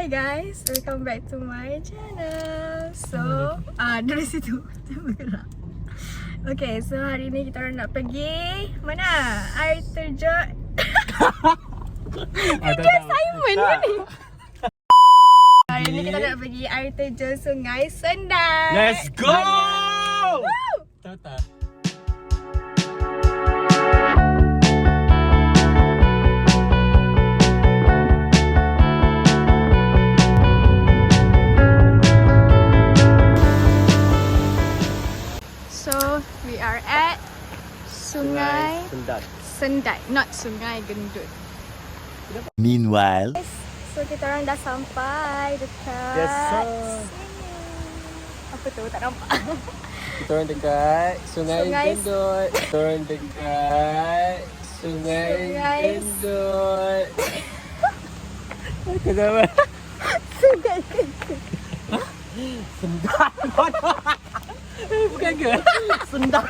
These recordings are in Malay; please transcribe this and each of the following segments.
Hi guys, welcome back to my channel. So, dari situ kita bergerak. Okay, so hari ni kita orang nak pergi mana? Air terjun. Pergi Simon ni. Hari ni kita nak pergi air terjun Sungai Sendai. Let's go! Tahu. So, we are at Sungai Sendai, not Sungai Gendut. Meanwhile, So, kita orang dah sampai dekat Yes, sir. sini. Apa tu? Tak nampak. Kita orang dekat Sungai Sungai- Gendut. Kita orang dekat Sungai Gendut. Kenapa? Sungai Gendut. Sendang. Bukan ke? Sendang.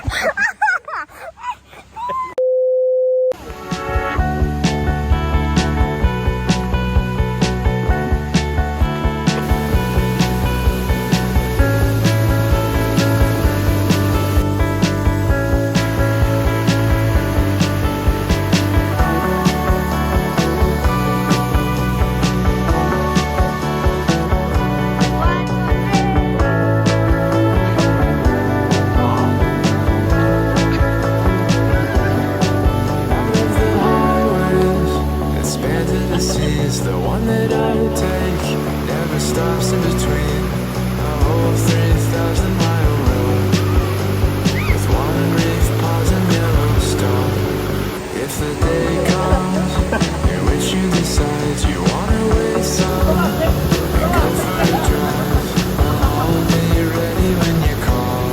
The one that I take never stops in between the whole 3,000-mile road, with one reef pause in Yellowstone. If the day comes in which you decide you wanna waste some and go for a drive, I'll be ready when you call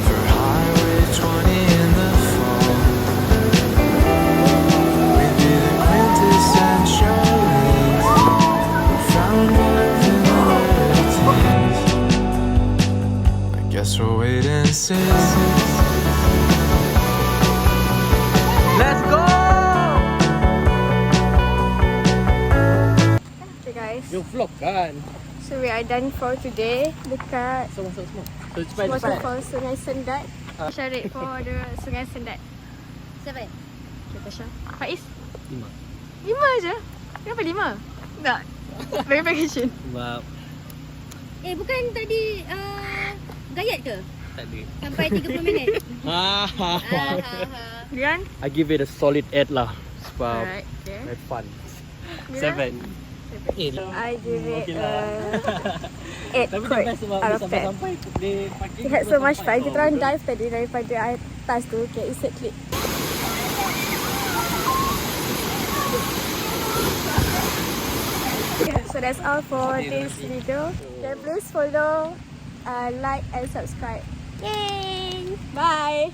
for Highway 20 in the fall. We'd be the quintessential guess we'll wait and see. Let's go! Okay guys, Yung vlog kan? so we are done for today dekat Semua. So cepat. waterfall Sungai Sendai. Syarik for the Sungai Sendai. Siapa? Okay, Tasha. Faiz? 5 je? Kenapa 5? Tak. Verification. Sebab Bukan tadi gayat ke? tak ada. Sampai 30 minit. Dian? I give it a solid 8 lah. Sebab Alright, okay. very fun. Dian? 7. I give it Okay a lah. 8 Tapi point dia best sebab out dia of 10. sampai-sampai dia parking. We had so much fun. Kita orang dive tadi daripada atas tu. Okay, it's a clip. So that's all for this video. Okay, please follow, like and subscribe. Yay! Bye!